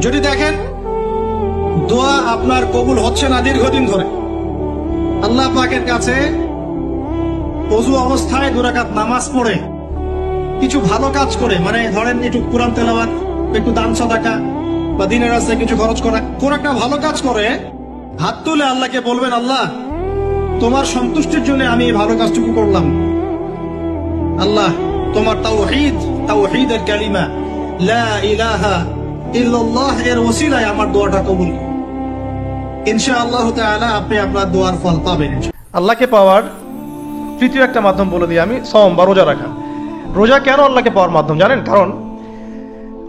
যদি দেখেন দোয়া আপনার কবুল হচ্ছে না দীর্ঘদিন ধরে, আল্লাহ পাকের কাছে ওযু অবস্থায় 2 রাকাত নামাজ পড়ে কিছু ভালো কাজ করে, মানে ধরেন একটু কুরআন তেলাওয়াত, একটু দান সাদাকা বা দিনের রাস্তায় কিছু খরচ করা, কোন একটা ভালো কাজ করে হাত তুলে আল্লাহকে বলবেন, আল্লাহ তোমার সন্তুষ্টির জন্য আমি এই ভালো কাজটুকু করলাম। আল্লাহ তোমার তাওহীদের কালিমা লা ইলাহা ইল্লাল্লাহ এর ওসিলায় আমার দোয়াটা কবুল। ইনশাআল্লাহ তাআলা আপনি আপনার দোয়ার ফল পাবেন। আল্লাহকে পাওয়ার তৃতীয় একটা মাধ্যম বলে দিই আমি, সওম বা রোজা রাখা। রোজা কেন আল্লাহকে পাওয়ার মাধ্যম জানেন? কারণ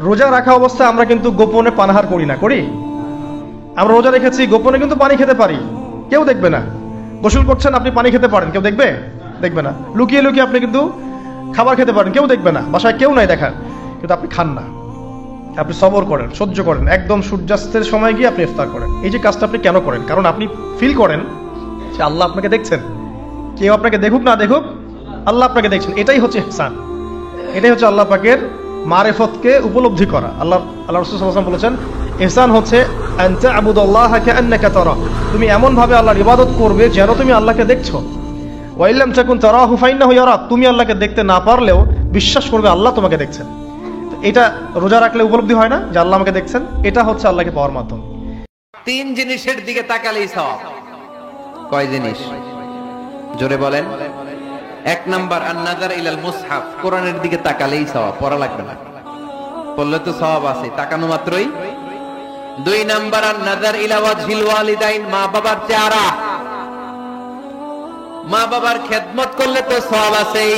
রোজা রাখা অবস্থায় আমরা কিন্তু গোপনে পানাহার করি না, করি? আমরা রোজা রেখেছি, গোপনে কিন্তু পানি খেতে পারি, কেউ দেখবে না। গোসল করছেন, আপনি পানি খেতে পারেন, কেউ দেখবে? দেখবে না। লুকিয়ে লুকিয়ে আপনি কিন্তু খাবার খেতে পারেন, কেউ দেখবে না, বাসায় কেউ নাই দেখার, কিন্তু আপনি খান না। আপনি সবর করেন, সহ্য করেন, একদম সূর্যাস্তের সময় গিয়ে আপনি ইফতার করেন। এই যে কাজটা আপনি কেন করেন? কারণ আপনি ফিল করেন যে আল্লাহ আপনাকে দেখছেন। কেউ আপনাকে দেখুক না দেখুক, আল্লাহ আপনাকে দেখছেন। এটাই হচ্ছে ইহসান, এটাই হচ্ছে আল্লাহ পাকের মারিফতকে উপলব্ধি করা। আল্লাহ রাসূল সাল্লাল্লাহু আলাইহি ওয়াসাল্লাম বলেছেন, ইহসান হচ্ছে আন তা'বুদাল্লাহা কাআন্নাকা তারা, তুমি এমন ভাবে আল্লাহর ইবাদত করবে যেন তুমি আল্লাহকে দেখছো। ওয়া ইল্লাম তাকুন তারাহু ফাইন্নাহু ইয়ারাক, তুমি আল্লাহকে দেখতে না পারলেও বিশ্বাস করবে আল্লাহ তোমাকে দেখছেন। এটা রোজা রাখলে উপলব্ধি হয় না যে আল্লাহ আমাকে দেখছেন? এটা হচ্ছে আল্লাহকে পাওয়ার মাধ্যম। 3 জিনিসের দিকে তাকালেই সওয়াব। কয় জিনিস? জোরে বলেন। 1 নাম্বার আন-নাযার ইলাল মুসহাফ, কোরআনের দিকে তাকালেই সওয়াব, পড়া লাগবে না, পড়লে তো সওয়াব আছে, তাকানো মাত্রই। 2 নাম্বার আন-নাযার ইলা ওয়াজহিল ওয়ালিদাইন, মা বাবার চেহারা, মা বাবার খেদমত করলে তো সওয়াব আছেই,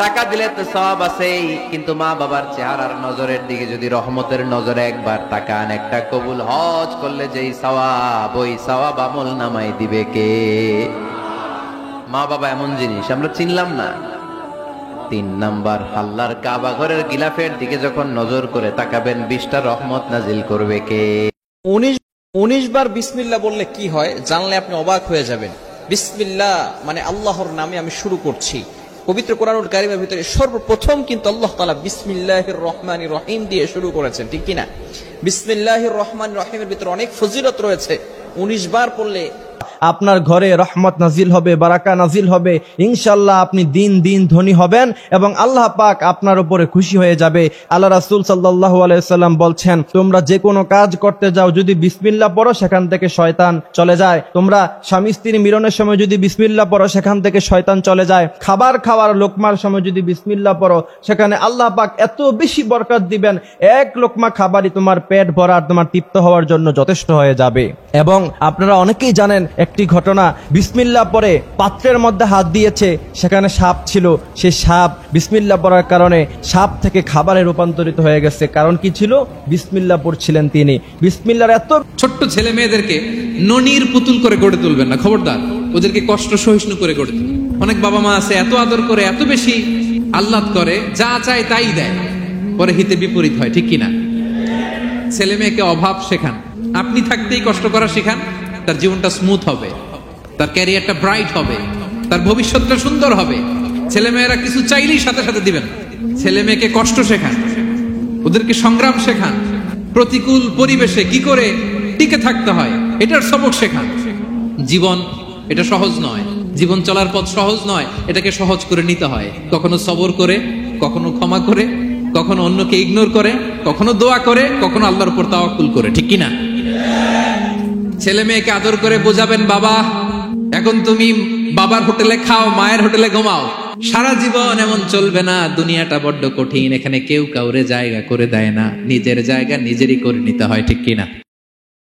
টাকা দিলে তো সওয়াব আছেই, কিন্তু মা বাবার চেহারার নজরের দিকে যদি রহমতের নজরে একবার তাকান, একটা কবুল হজ করলে যেই সওয়াব, ওই সওয়াব আমল নামাই দিবে কে? মা বাবা এমন জিনিস আমরা চিনলাম না। 3 নাম্বার, আল্লাহর কাবা ঘরের গিলাফের দিকে যখন নজর করে তাকাবেন, 20টা রহমত নাজিল করবে কে? 19 বার বিসমিল্লাহ বললে কি হয় জানলে আপনি অবাক হয়ে যাবেন। বিসমিল্লাহ মানে আল্লাহর নামে আমি শুরু করছি। পবিত্র কোরআনুল কারীমের ভিতরে সর্বপ্রথম কিন্তু আল্লাহ তাআলা বিসমিল্লাহির রহমানির রহিম দিয়ে শুরু করেছেন, ঠিক কিনা? বিসমিল্লাহির রহমানির রহিমের ভিতরে অনেক ফজিলত রয়েছে। 19 বার পড়লে আপনার ঘরে রহমত নাজিল হবে, বারাকা নাজিল হবে, ইনশাআল্লাহ আপনি দিন দিন ধনী হবেন এবং আল্লাহ পাক আপনার উপরে খুশি হয়ে যাবে। আল্লাহ রাসূল সাল্লাল্লাহু আলাইহি সাল্লাম বলছেন, তোমরা যে কোনো কাজ করতে যাও যদি বিসমিল্লাহ পড়ো সেখান থেকে শয়তান চলে যায়। তোমরা স্বামী স্ত্রী মিলনের সময় যদি বিসমিল্লাহ পড়ো সেখান থেকে শয়তান চলে যায়। খাবার খাওয়ার লোকমার সময় যদি বিসমিল্লাহ পড়ো সেখানে আল্লাহ পাক এত বেশি বরকত দিবেন, 1 লোকমা খাবারই তোমার পেট ভরা, তোমার তৃপ্ত হওয়ার জন্য যথেষ্ট হয়ে যাবে। এবং আপনারা অনেকেই জানেন একটি ঘটনা, বিসমিল্লাহ পরে পাত্রের মধ্যে হাত দিয়েছে, সেখানে সাপ ছিল, সেই সাপ বিসমিল্লাহ পড়ার কারণে সাপ থেকে খাবারে রূপান্তরিত হয়ে গেছে। কারণ কি ছিল? বিসমিল্লাহ পড়ছিলেন তিনি। বিসমিল্লাহর এত ছোট্ট ছেলে মেয়েদেরকে ননির পুতুল করে গড়ে তুলবেন না, খবরদার। ওদেরকে কষ্ট সহিষ্ণু করে গড়ে তুলবেন। অনেক বাবা মা আছে এত আদর করে, এত বেশি আহ্লাদ করে, যা চায় তাই দেয়, পরে হিতে বিপরীত হয়, ঠিক কিনা? ছেলে মেয়েকে অভাব শেখান, আপনি থাকতেই কষ্ট করা শেখান, তার জীবনটা স্মুথ হবে, তার ক্যারিয়ারটা ব্রাইট হবে, তার ভবিষ্যৎটা সুন্দর হবে। ছেলে মেয়েরা কিছু চাইলেই সাথে সাথে দিবেন। ছেলে মেয়েকে কষ্ট শেখান, ওদেরকে সংগ্রাম শেখান, প্রতিকূল পরিবেশে কি করে টিকে থাকতে হয় এটার সবক শেখান। জীবন এটা সহজ নয়, জীবন চলার পথ সহজ নয়, এটাকে সহজ করে নিতে হয়। কখনো সবর করে, কখনো ক্ষমা করে, কখনো অন্যকে ইগনোর করে, কখনো দোয়া করে, কখনো আল্লাহর উপর তাওয়াক্কুল করে, ঠিক কিনা? ছেলে মেয়েকে আদর করে বোঝাবেন, বাবা এখন তুমি বাবার হোটেলে খাও, মায়ের হোটেলে ঘুমাও। সারা জীবন এমন চলবে না, দুনিয়াটা বড্ড কঠিন, এখানে কেউ কাউরে জায়গা করে দেয় না, নিজের জায়গা নিজেরই করে নিতে হয়, ঠিক কিনা?